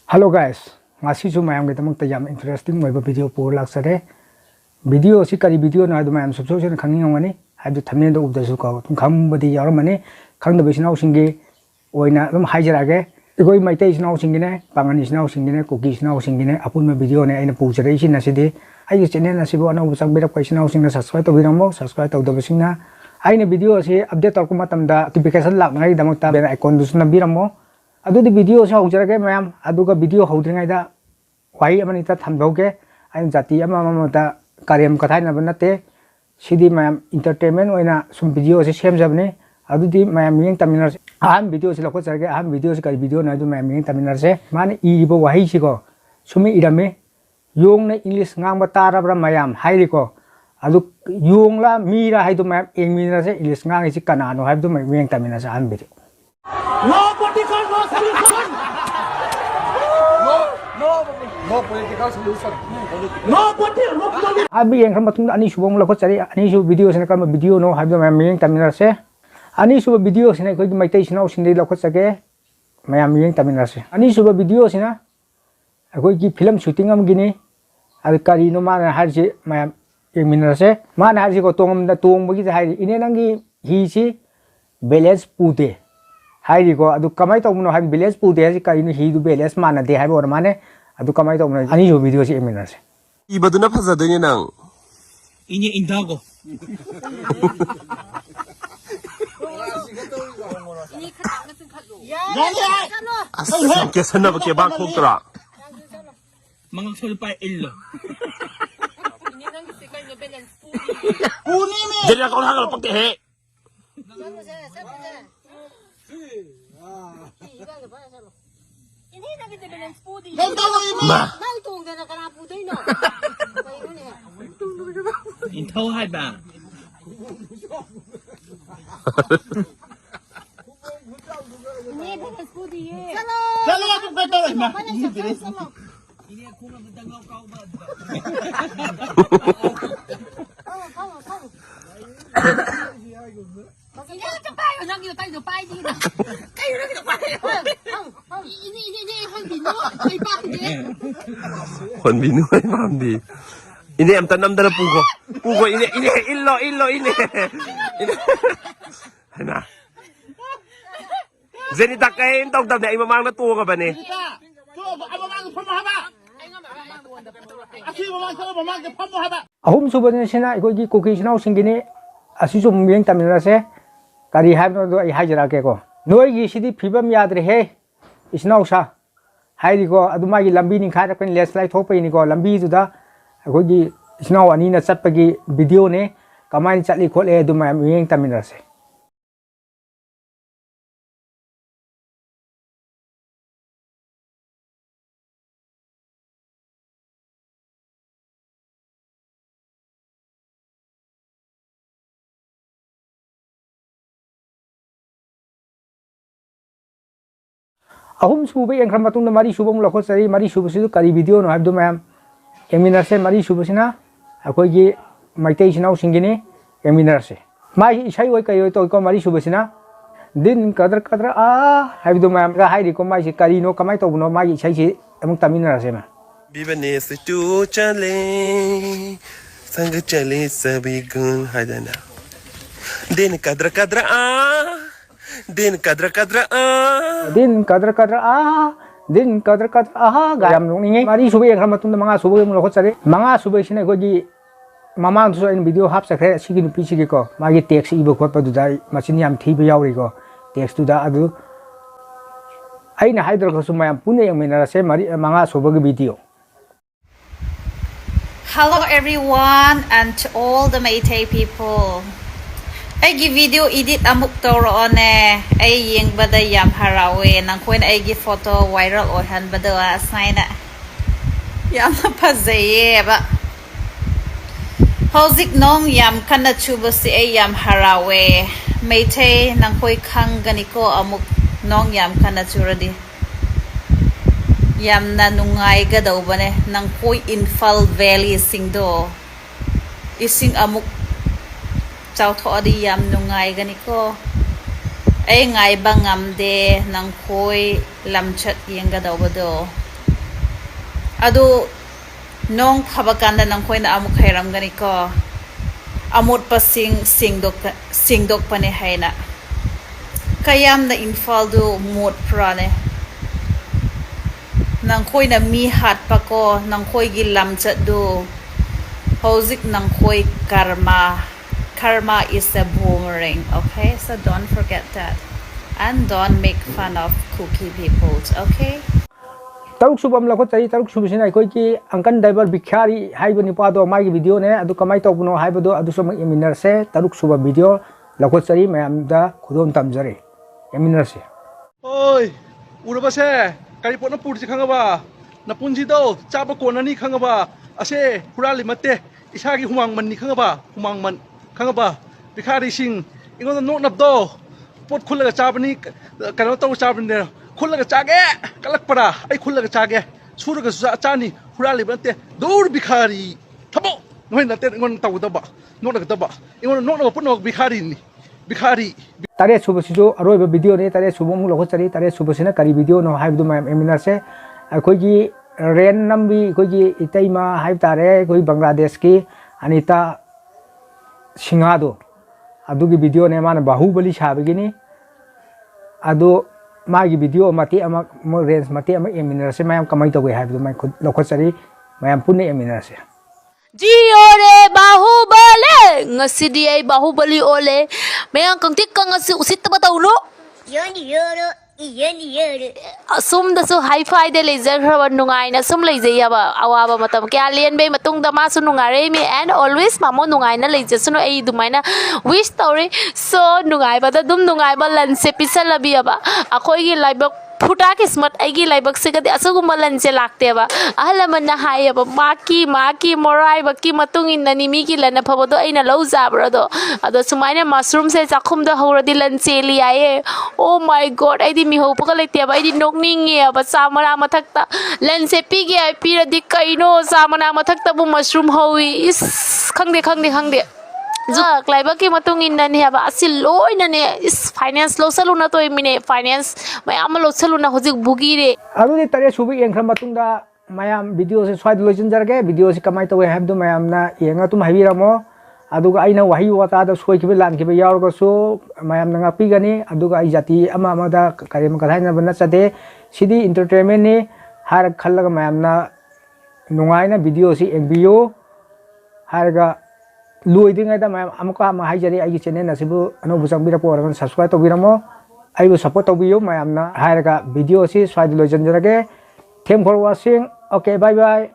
Hello guys, ngasi su mayam ke tamang tayam interesting moiba video por laksare. Video si kari video na adu mayam subscription khangni ngani hadu thumbnail do ubda su ka tum kham badi yaramani khang da bisnaw singi oina dum haijara ge igoi Meitei snaw singi ne pangani snaw singi ne kuki snaw singi ne apun ma video ne aina pujare isin asidi ai channel na sibo ana usang bira kai snaw singna subscribe to biramo subscribe to da bisingna aina video si update tor ko matam da notification lak ngai damang ta bel icon dus na biramo adu di video sa hujara ge mayam adu ka video hodringai da wai amani ta thamdoge aina Jatti ama da karem kathai na banate sidi mayam entertainment oina sum video se sem jabne adu di mayam yeng taminar aham video se lokho charge aham video se kari video na du mayam yeng taminar se mane I bo wahi si ko sumi irame yong na english ngang ba tarabra mayam hairi ko adu yong la mira hai du mayam eng mina se english ngang si kanano hai du mayam yeng taminar se aham video No political solution. No political solution. No political. Abi yang kami tunggu ani subang mula cari ani sub video sini kami video no habis mayam yang taminar se ani sub video sini kau Meitei snaw sini lakukan saja mayam yang taminar se ani sub video sini kau film shooting am gini ada kari no mana hari mayam yang minar se mana hari kau tuang bagi hari ini nanti hisi balance pute hari ko adu kamai tau muno hari balance pute hari kari no hidu balance mana deh hari orang mana adu kamai tau muno ani sub video sih yang minar se Iba doon na pasadanya nang. Ini indago. Asal kesan na bakibang kultura. Mga sulpa illo. Jadi ako lang pagtihi. Ini lagi di balance pudi. Ma. Mau tunggu na kana pudi no. Intau hai ba. Ini balance pudi ye. Kalau aku kata ma. Ini aku nak bertanggung kau ba. Kau. Ini cepat yo nang yo tai do pai di na. Kayo nang do pai. Ini hon binu ai pa di. Hon binu ay mandi. Ini am tanam dala pugo. Pugo ini illo ini. Hana. Zeni takain tong tam na imamang na tuwa ba ni? Ahum subanya sina ikoi kuki snaw singini asi sum yeng taminar se kari hai no do ai hajara ke ko noi gi sidi phibam yadre he snaw sa hai ko adu ma gi lambi ni khara kan landslide thopai ni ko lambi ju da ikoi gi snaw ani na chat pagi video ne kamai chatli khole adu ma yeng taminar se ahum suba yang kram matung na mari suba mula khot sari mari suba sidu kari video no habdu mayam eminar se mari suba sina akoi gi Meitei snaw singini eminar se mai isai oi kai to ko mari suba sina din kadra habdu mayam ka hai ko mai si kari no kamai to no mai isai si amung taminar se ma Bibane se tu chale. Sang chale sabi gun hadana. Din kadra Din kadra din kadra gam ni mari suba yang kram matung na mga suba mula khot sari mga suba sina ko gi mamang so in video hap sakre sigi nu pi sigi ko magi text ibo khot pa du dai machine yam thiba yauri ko text tu da adu aina haidar ko suma yam pune yang menara se mari mga suba gi video. Hello everyone and to all the Meitei people. Aigi video edit amuk toro one ay yeng bada yam harawe nang kuin aigi photo viral ohan bada asayna yam pazaye ba hauzik nong yam kana chuba si ay yam harawe Meitei nang koy khang ganiko amuk nong yam kana churadi yam na nungay ga daw bane nang koy Infal Valley singdo ising amuk Chao tho di yam nungai gani ko ay ngai bangam de nang khoi lam chat yang ga daw do adu nong phabakanda nang khoina amuk khairam gani ko amut pasing singdok pane haina kayam na infal du mut prane nang khoina mi hat pa ko nang khoi gi lam chat du hozik nang khoi karma is a boomerang, okay, so don't forget that and don't make fun of kuki people, okay. Taruk subam lakot tari taruk subisina koi ki angkan driver bikhari hai bani pa do mai video ne adu kamai to puno hai bodo adu som eminar se taruk suba video lakot tari mayam da khudon tamjare eminar se oi uraba se kari pona pursi khangaba na punji do chaba konani khangaba ase hurali mate isagi humang man ni khangaba humang man khangaba bikhari sing ingon no nap do pot khulaga chabani kano to chabani ne khulaga chage kalak para ai khulaga chage suraga chani hurali mate dur bikhari thabo noi na te ingon taw da ba no na da ba ingon no na puno bikhari ni bikhari tare suba sijo aroi ba video ne tare suba mu lakot tari tare suba sina kari video no hai du mayam eminar se koi ki ren nambi koi ki itaima hai tare koi bangladesh ki anita singado adu ki video ne mana bahubali sabagini adu magi video mati ama mo range mati ama eminar se mayam kamai to hai du mai lakot tari mayam punne eminar se Jiore bahubali ngasidi ay bahubali ole mayang kang tik kang ngasi usit ba taw no asum da su high fi de laser khraban nungai na sum leijai aba awaba matam kya lien be matung da ma su nungare mi and always mamo nungai na leije suno ei dumaina wish story so nungai ba da dum nungai ba lan se pisalabi aba akoi gi laibak futa kismat aigi laibak se gadi asuguma lan se lakte ba ahalaman na hai aba maki morai baki matung in nani mi gi lana phabodo aina lau jabra do ado sumaina mushroom se chakhum da horadi lan se li aye oh my god aidi mi ho paka lete ba aidi nokning ye ba samana mathakta lan se pi ge ai pi radi kaino samana mathakta bu mushroom howi is khangde Jok lai baki matung inna ni haba asil loi na ne is finance lo saluna to emine finance mai amalo saluna hozik bugi re adu ni tare subi engkhram matung da mayam video se swai lojin jarge video se kamai to have du mayam na yenga tum habi ramo adu ga aina wahi wata da soi ki lan ki yaur go so mayam na pi gani adu ga ai jati ama da karem ka haina ban chade sidi entertainment ni har khallaga mayam na nungai na video si engbiyo har ga loidingai da mayam amka ma haijari ai channel na sibu anu busang bira por subscribe to biramo ai bu support to biyo mayam na har ga video si swai lojin jarge thank for watching okay bye bye